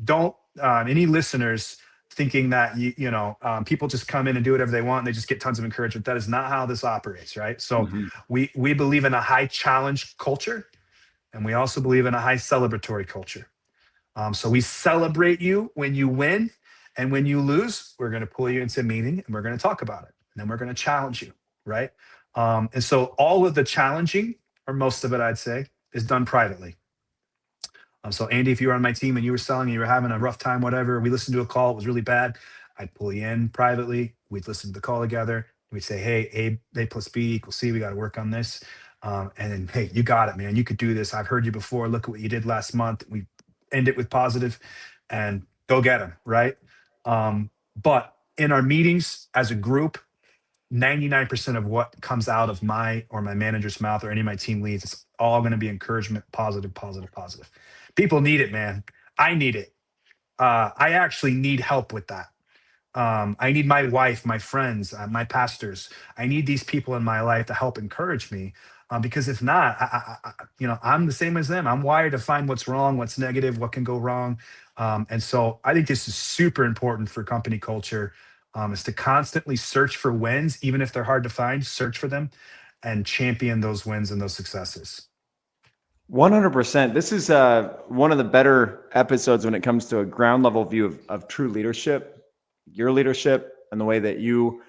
don't any listeners thinking that people just come in and do whatever they want and they just get tons of encouragement. That is not how this operates, right? So we believe in a high challenge culture, and we also believe in a high celebratory culture. So we celebrate you when you win, and when you lose, we're going to pull you into a meeting and we're going to talk about it, and then we're going to challenge you, right? And so all of the challenging, or most of it, I'd say, is done privately. So Andy, if you were on my team and you were selling, you were having a rough time, whatever, we listened to a call, it was really bad. I'd pull you in privately. We'd listen to the call together. We'd say, hey, A plus B equals C. We got to work on this. And then, hey, you got it, man. You could do this. I've heard you before. Look at what you did last month. We end it with positive and go get them, right? But in our meetings as a group, 99% of what comes out of my or my manager's mouth or any of my team leads, it's all going to be encouragement, positive, positive, positive. People need it, man. I need it. I actually need help with that. I need my wife, my friends, my pastors. I need these people in my life to help encourage me. Because if not, I'm the same as them. I'm wired to find what's wrong, what's negative, what can go wrong. And so I think this is super important for company culture, is to constantly search for wins, even if they're hard to find, search for them and champion those wins and those successes. 100%. This is one of the better episodes when it comes to a ground level view of true leadership, your leadership, and the way that you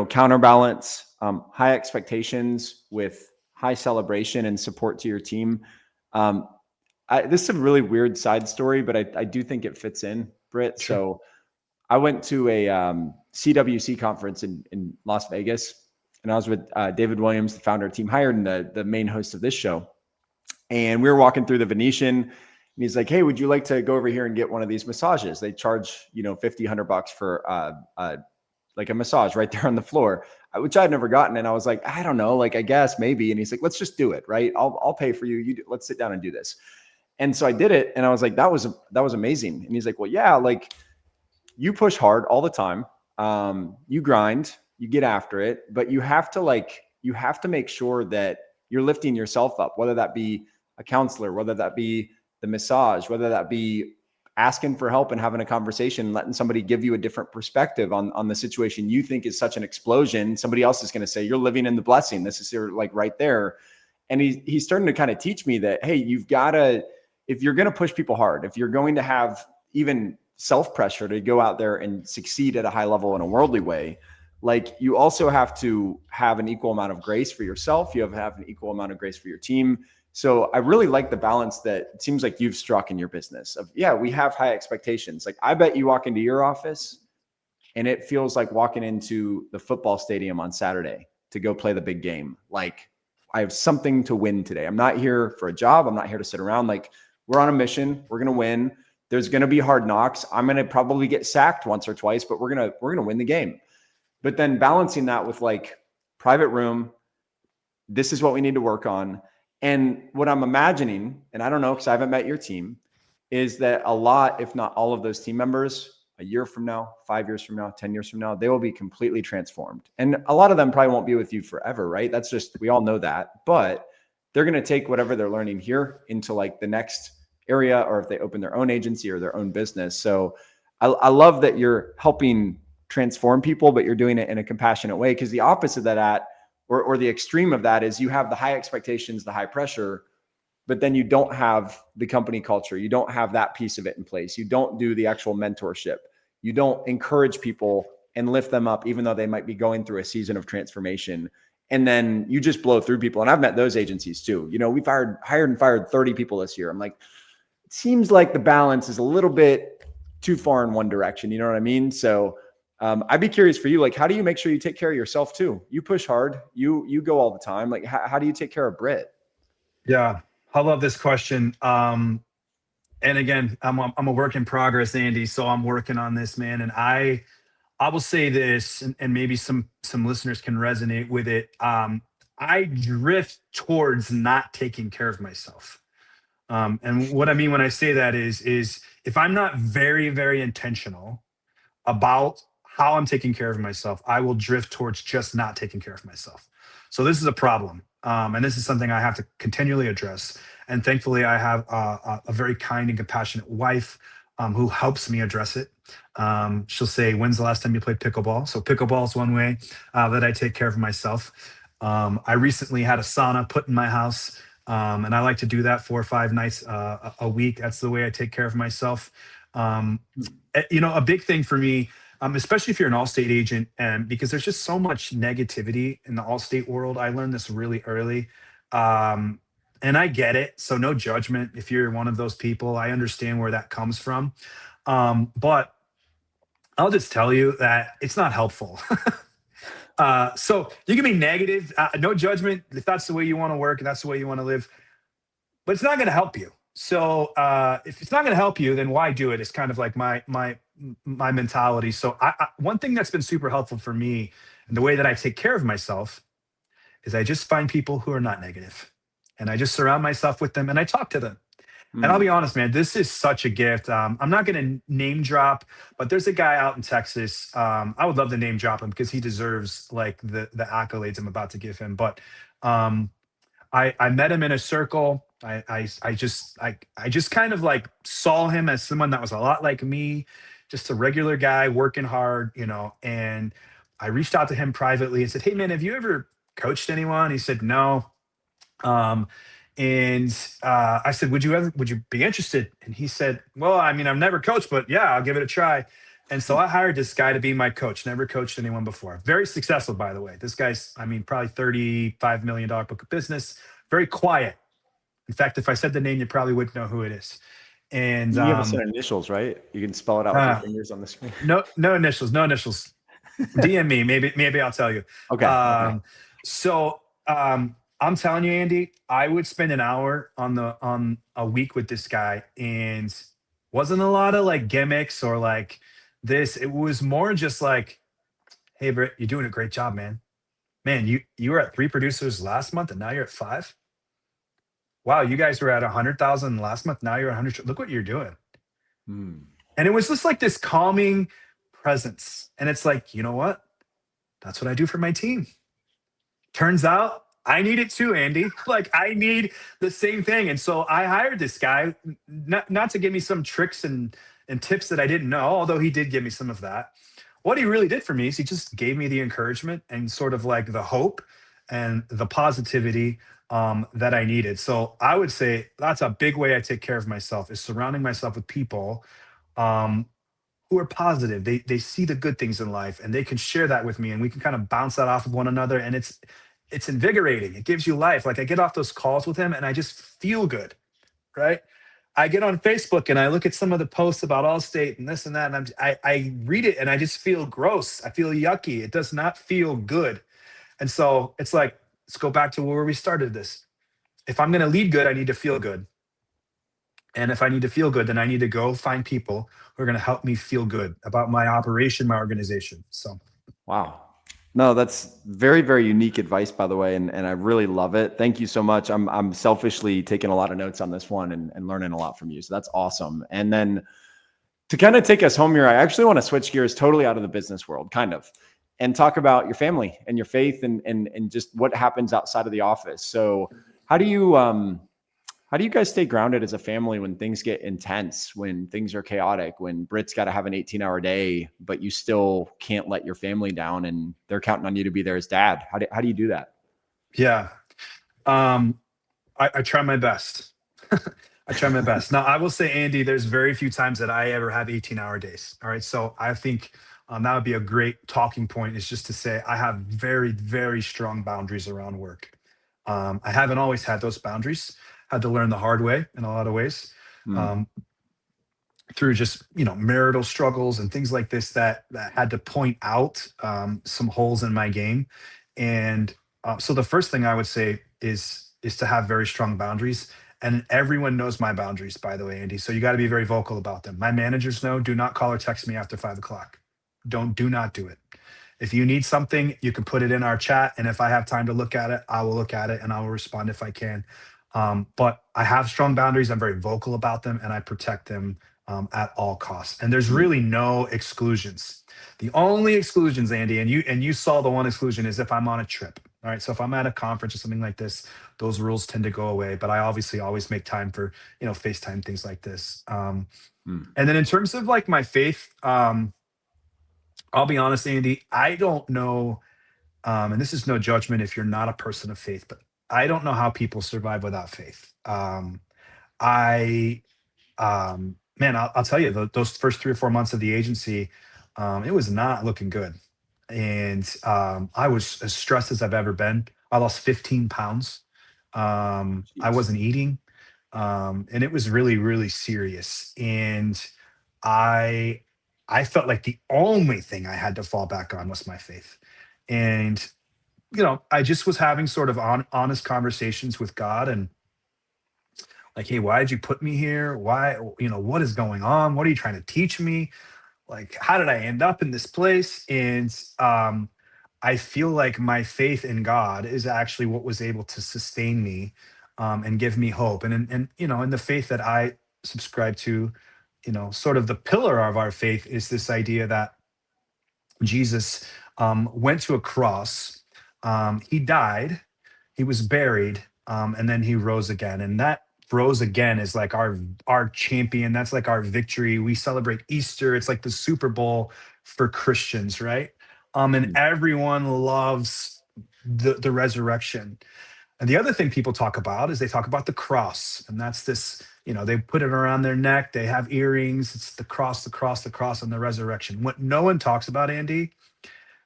counterbalance high expectations with high celebration and support to your team. This is a really weird side story, but I do think it fits in, Brit. Sure. So I went to a CWC conference in Las Vegas, and I was with David Williams, the founder of Team Hired and the main host of this show. And we were walking through the Venetian, and he's like, hey, would you like to go over here and get one of these massages? They charge, $50, $100 for like a massage right there on the floor, which I'd never gotten. And I was like, I don't know, like, I guess maybe. And he's like, let's just do it. Right. I'll pay for you. Let's sit down and do this. And so I did it. And I was like, that was amazing. And he's like, well, yeah, like you push hard all the time. You grind, you get after it, but you have to make sure that you're lifting yourself up, whether that be a counselor, whether that be the massage, whether that be asking for help and having a conversation, letting somebody give you a different perspective on the situation you think is such an explosion. Somebody else is going to say, you're living in the blessing. This is like right there. And he's starting to kind of teach me that, hey, you've got to, if you're going to push people hard, if you're going to have even self-pressure to go out there and succeed at a high level in a worldly way, like you also have to have an equal amount of grace for yourself. You have an equal amount of grace for your team. So I really like the balance that it seems like you've struck in your business of, yeah, we have high expectations. Like I bet you walk into your office and it feels like walking into the football stadium on Saturday to go play the big game. Like I have something to win today. I'm not here for a job. I'm not here to sit around. Like we're on a mission. We're going to win. There's going to be hard knocks. I'm going to probably get sacked once or twice, but we're going to win the game. But then balancing that with like private room, this is what we need to work on. And what I'm imagining, and I don't know, because I haven't met your team, is that a lot, if not all of those team members, a year from now, 5 years from now, 10 years from now, they will be completely transformed. And a lot of them probably won't be with you forever, right? That's just, we all know that. But they're going to take whatever they're learning here into like the next area, or if they open their own agency or their own business. So I love that you're helping transform people, but you're doing it in a compassionate way, because the opposite of that, or the extreme of that, is you have the high expectations, the high pressure, but then you don't have the company culture. You don't have that piece of it in place. You don't do the actual mentorship. You don't encourage people and lift them up, even though they might be going through a season of transformation. and then you just blow through people. And I've met those agencies too. You know, we've hired and fired 30 people this year. I'm like, it seems like the balance is a little bit too far in one direction. You know what I mean? So I'd be curious for you, like, how do you make sure you take care of yourself too? You push hard, you go all the time. Like, how do you take care of Brit? Yeah, I love this question. And again, I'm a work in progress, Andy. So I'm working on this, man. And I will say this, and maybe some listeners can resonate with it. I drift towards not taking care of myself. And what I mean when I say that is if I'm not very, very intentional about how I'm taking care of myself, I will drift towards just not taking care of myself. So this is a problem. And this is something I have to continually address. And thankfully, I have a very kind and compassionate wife who helps me address it. She'll say, "When's the last time you played pickleball?" So pickleball is one way that I take care of myself. I recently had a sauna put in my house, and I like to do that 4 or 5 nights a week. That's the way I take care of myself. Um, a big thing for me, especially if you're an Allstate agent, and because there's just so much negativity in the Allstate world. I learned this really early. Um, and I get it. So no judgment if you're one of those people. I understand where that comes from. But I'll just tell you that it's not helpful. So you can be negative, no judgment. If that's the way you want to work and that's the way you want to live, but it's not going to help you. So if it's not going to help you, then why do it? It's kind of like my mentality. So one thing that's been super helpful for me and the way that I take care of myself is I just find people who are not negative, and I just surround myself with them and I talk to them. And I'll Mm. be honest, man, this is such a gift. I'm not going to name drop, but there's a guy out in Texas. I would love to name drop him because he deserves like the accolades I'm about to give him. But um, I met him in a circle. I just kind of like saw him as someone that was a lot like me, just a regular guy working hard, And I reached out to him privately and said, "Hey, man, have you ever coached anyone?" He said, "No." Um, and I said, would you be interested?" And he said, "Well, I mean, I've never coached, but yeah, I'll give it a try." And so I hired this guy to be my coach. Never coached anyone before. Very successful, by the way. This guy's, I mean, probably $35 million book of business. Very quiet. In fact, if I said the name, you probably wouldn't know who it is. And You have a set of initials, right? You can spell it out with your fingers on the screen. no initials, no initials. DM me, maybe I'll tell you. Okay. So I'm telling you, Andy, I would spend an hour on a week with this guy, and wasn't a lot of like gimmicks or like this. It was more just like, "Hey, Britt, you're doing a great job, man. Man, you were at 3 producers last month, and now you're at 5. Wow, you guys were at 100,000 last month. Now you're 100. Look what you're doing." Mm. And it was just like this calming presence. And it's like, you know what? That's what I do for my team. Turns out I need it too, Andy. Like I need the same thing. And so I hired this guy, not to give me some tricks and tips that I didn't know, although he did give me some of that. What he really did for me is he just gave me the encouragement and sort of like the hope and the positivity that I needed. So I would say that's a big way I take care of myself, is surrounding myself with people um, who are positive. They see the good things in life and they can share that with me, and we can kind of bounce that off of one another. And it's invigorating. It gives you life. Like I get off those calls with him and I just feel good, right? I get on Facebook and I look at some of the posts about Allstate and this and that, and I read it and I just feel gross. I feel yucky. It does not feel good. And so it's like, let's go back to where we started this. If I'm going to lead good, I need to feel good. And if I need to feel good, then I need to go find people who are going to help me feel good about my operation, my organization. So, Wow. No, that's very, very unique advice, by the way. And I really love it. Thank you so much. I'm selfishly taking a lot of notes on this one and learning a lot from you. So that's awesome. And then to kind of take us home here, I actually want to switch gears totally out of the business world, kind of, and talk about your family and your faith and just what happens outside of the office. So how do you guys stay grounded as a family when things get intense, when things are chaotic, when Brit's got to have an 18-hour day, but you still can't let your family down and they're counting on you to be there as dad? How do you do that? yeah, I try my best. I try my best. Now, I will say, Andy, there's very few times that I ever have 18-hour days. All right. So I think That would be a great talking point, is just to say I have very, very strong boundaries around work. I haven't always had those boundaries, had to learn the hard way in a lot of ways. Mm, Um, through just marital struggles and things like this that had to point out some holes in my game. And so the first thing I would say is to have very strong boundaries. And everyone knows my boundaries, by the way, Andy, so you got to be very vocal about them. My managers know, do not call or text me after 5 o'clock. Do not do it. If you need something, you can put it in our chat, and if I have time to look at it, I will look at it and I will respond if I can. But I have strong boundaries. I'm very vocal about them, and I protect them at all costs. And there's mm, really no exclusions. The only exclusions, Andy, and you saw the one exclusion, is if I'm on a trip. All right. So if I'm at a conference or something like this, those rules tend to go away. But I obviously always make time for FaceTime, things like this. mm, And then in terms of like my faith, I'll be honest, Andy, I don't know, and this is no judgment if you're not a person of faith, but I don't know how people survive without faith. I Man, I'll tell you, those first 3 or 4 months of the agency, it was not looking good, and I was as stressed as I've ever been. I lost 15 pounds. I jeez. wasn't eating, and it was really, really serious. And I I felt like the only thing I had to fall back on was my faith, and I just was having sort of honest conversations with God, and like, hey, why did you put me here? Why, what is going on? What are you trying to teach me? Like, how did I end up in this place? And I feel like my faith in God is actually what was able to sustain me, and give me hope. And the faith that I subscribe to, sort of the pillar of our faith is this idea that Jesus went to a cross, he died, he was buried, and then he rose again. And that rose again is like our champion. That's like our victory. We celebrate Easter. It's like the Super Bowl for Christians, right? And Mm, everyone loves the resurrection. And the other thing people talk about is they talk about the cross, and that's this. They put it around their neck. They have earrings. It's the cross, the cross, the cross, and the resurrection. What no one talks about, Andy,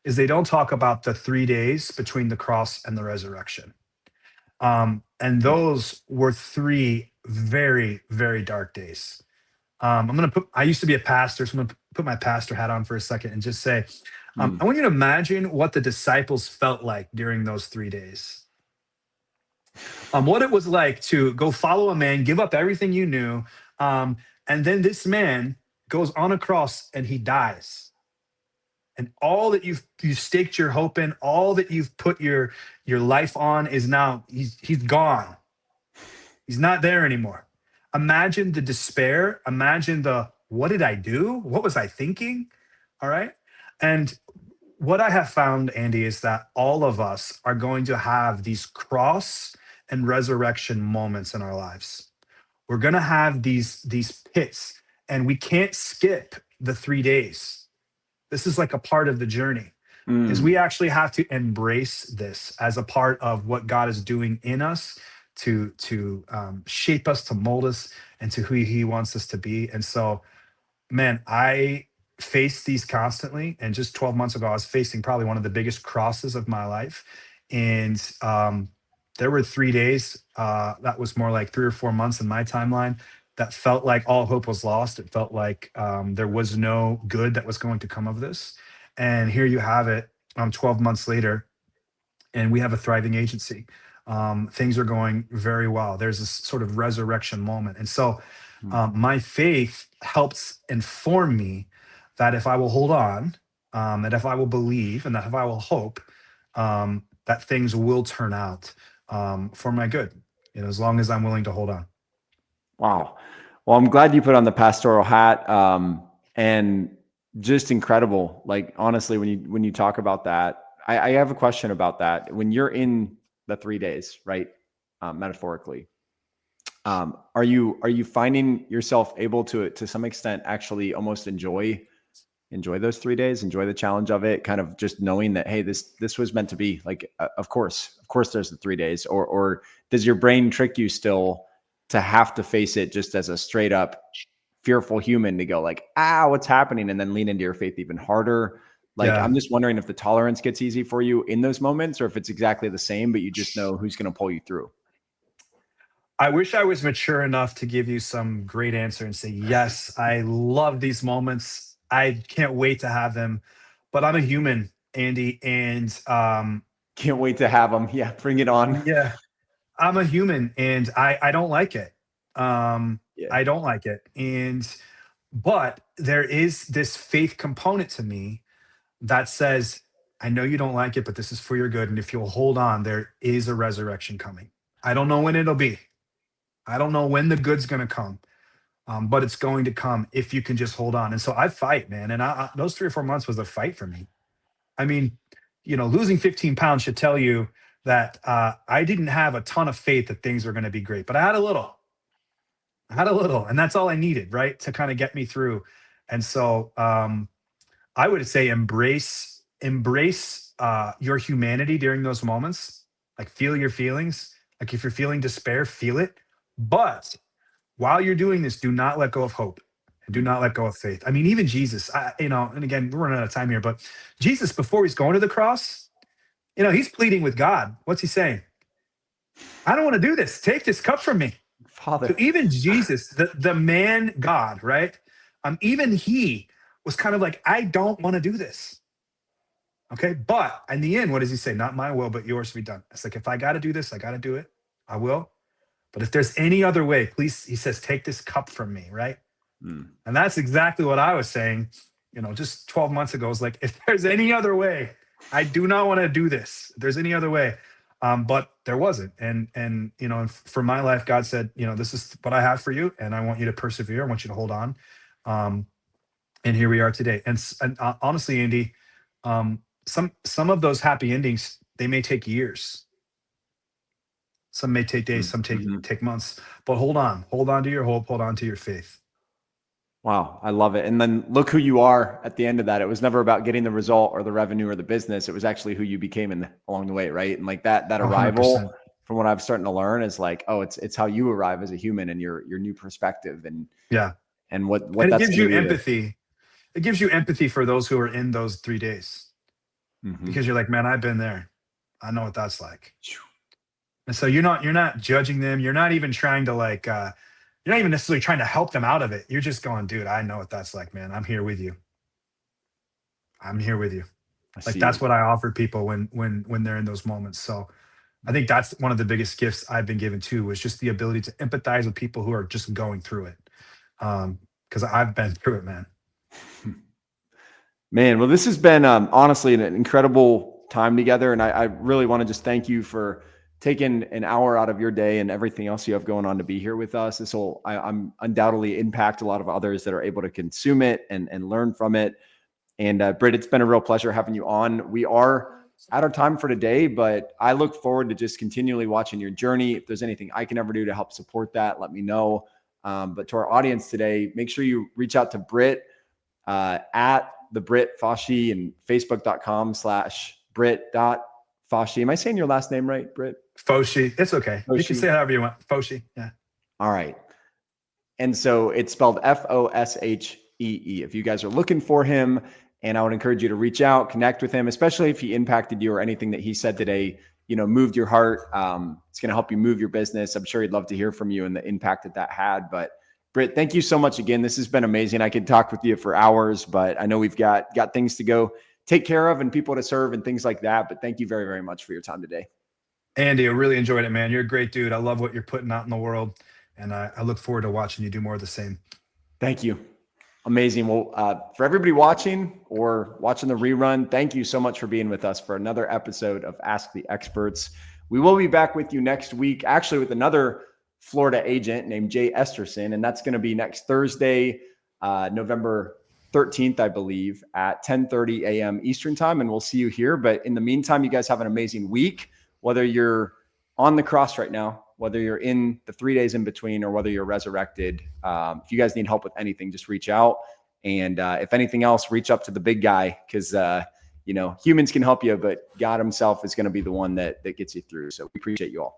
is they don't talk about the 3 days between the cross and the resurrection. And mm, those were three very, very dark days. I used to be a pastor, so I'm going to put my pastor hat on for a second and just say, mm. I want you to imagine what the disciples felt like during those 3 days. What it was like to go follow a man, give up everything you knew. And then this man goes on a cross and he dies. And all that you've staked your hope in, all that you've put your life on, is now he's gone. He's not there anymore. Imagine the despair. Imagine the, what did I do? What was I thinking? All right. And what I have found, Andy, is that all of us are going to have these cross and resurrection moments in our lives. We're going to have these pits, and we can't skip the 3 days. This is like a part of the journey, is we Mm. actually have to embrace this as a part of what God is doing in us to shape us, to mold us, and to who He wants us to be. And so, man, I face these constantly. And just 12 months ago, I was facing probably one of the biggest crosses of my life. And there were 3 days, that was more like 3 or 4 months in my timeline, that felt like all hope was lost. It felt like there was no good that was going to come of this. And here you have it, 12 months later, and we have a thriving agency. Things are going very well. There's this sort of resurrection moment. And so Mm. my faith helps inform me that if I will hold on, that if I will believe, and that if I will hope, that things will turn out for my good, as long as I'm willing to hold on. Wow. Well, I'm glad you put on the pastoral hat. And just incredible. Like, honestly, when you talk about that, I have a question about that. When you're in the 3 days, right? Metaphorically, are you finding yourself able to some extent actually almost enjoy those 3 days, enjoy the challenge of it, kind of just knowing that, hey, this was meant to be, like, of course there's the 3 days, or does your brain trick you still to have to face it just as a straight up fearful human to go like, what's happening? And then lean into your faith even harder. Like, Yeah. I'm just wondering if the tolerance gets easy for you in those moments, or if it's exactly the same, but you just know who's going to pull you through. I wish I was mature enough to give you some great answer and say, yes, I love these moments. I can't wait to have them. But I'm a human, Andy. And Can't wait to have them. Yeah. Bring it on. yeah, I'm a human and I don't like it. Yeah. I don't like it. But there is this faith component to me that says, I know you don't like it, but this is for your good. And if you'll hold on, there is a resurrection coming. I don't know when it'll be. I don't know when the good's going to come, but it's going to come if you can just hold on. And so I fight, man. And those 3 or 4 months was a fight for me. I mean, losing 15 pounds should tell you that I didn't have a ton of faith that things were going to be great, but I had a little. And that's all I needed, right, to kind of get me through. And so I would say embrace your humanity during those moments. Like, feel your feelings. Like, if you're feeling despair, feel it. But while you're doing this, do not let go of hope and do not let go of faith. I mean, even Jesus, and again, we're running out of time here, but Jesus, before he's going to the cross, he's pleading with God. What's he saying? I don't want to do this. Take this cup from me. Father. So even Jesus, the man God, right? Even he was kind of like, I don't want to do this. Okay. But in the end, what does he say? Not my will, but yours be done. It's like, if I got to do this, I got to do it. I will. But if there's any other way, please, he says, take this cup from me, right? And that's exactly what I was saying, just 12 months ago. It's like, if there's any other way, I do not want to do this. If there's any other way. But there wasn't. And for my life, God said, this is what I have for you, and I want you to persevere. I want you to hold on. And here we are today. And honestly, Andy, some of those happy endings, they may take years. Some may take days, some take months, but hold on to your hope, hold on to your faith. Wow. I love it. And then look who you are at the end of that. It was never about getting the result or the revenue or the business. It was actually who you became along the way. Right. And like that arrival 100%. From what I'm starting to learn is like, it's how you arrive as a human and your new perspective. And yeah. And what and it that's gives you empathy. It gives you empathy for those who are in those 3 days, because you're like, man, I've been there. I know what that's like. And so you're not judging them. You're not even trying to you're not even necessarily trying to help them out of it. You're just going, dude, I know what that's like, man. I'm here with you. Like, that's what I offer people when they're in those moments. So I think that's one of the biggest gifts I've been given too, was just the ability to empathize with people who are just going through it. Because I've been through it, man. Man, well, this has been honestly an incredible time together. And I really want to just thank you for taking an hour out of your day and everything else you have going on to be here with us. This will, I'm undoubtedly impact a lot of others that are able to consume it and learn from it. And Brit, it's been a real pleasure having you on. We are out of time for today, but I look forward to just continually watching your journey. If there's anything I can ever do to help support that, let me know. But to our audience today, make sure you reach out to Brit at the Brit Foshee and facebook.com/Brit.Foshee. Am I saying your last name right, Brit? Foshee. It's okay. Foshee. You can say it however you want. Foshee. Yeah. All right. And so it's spelled Foshee. If you guys are looking for him, and I would encourage you to reach out, connect with him, especially if he impacted you or anything that he said today, moved your heart. It's going to help you move your business. I'm sure he'd love to hear from you and the impact that had. But Brit, thank you so much again. This has been amazing. I could talk with you for hours, but I know we've got things to go take care of and people to serve and things like that. But thank you very, very much for your time today. Andy, I really enjoyed it, man. You're a great dude. I love what you're putting out in the world, and I look forward to watching you do more of the same. Thank you. Amazing. Well, for everybody watching or watching the rerun, thank you so much for being with us for another episode of Ask the Experts. We will be back with you next week, actually with another Florida agent named Jay Esterson, and that's going to be next Thursday, November 13th, I believe, at 10:30 a.m. Eastern time, and we'll see you here. But in the meantime, you guys have an amazing week, whether you're on the cross right now, whether you're in the 3 days in between, or whether you're resurrected. If you guys need help with anything, just reach out. And if anything else, reach up to the big guy, because humans can help you, but God himself is going to be the one that gets you through. So we appreciate you all.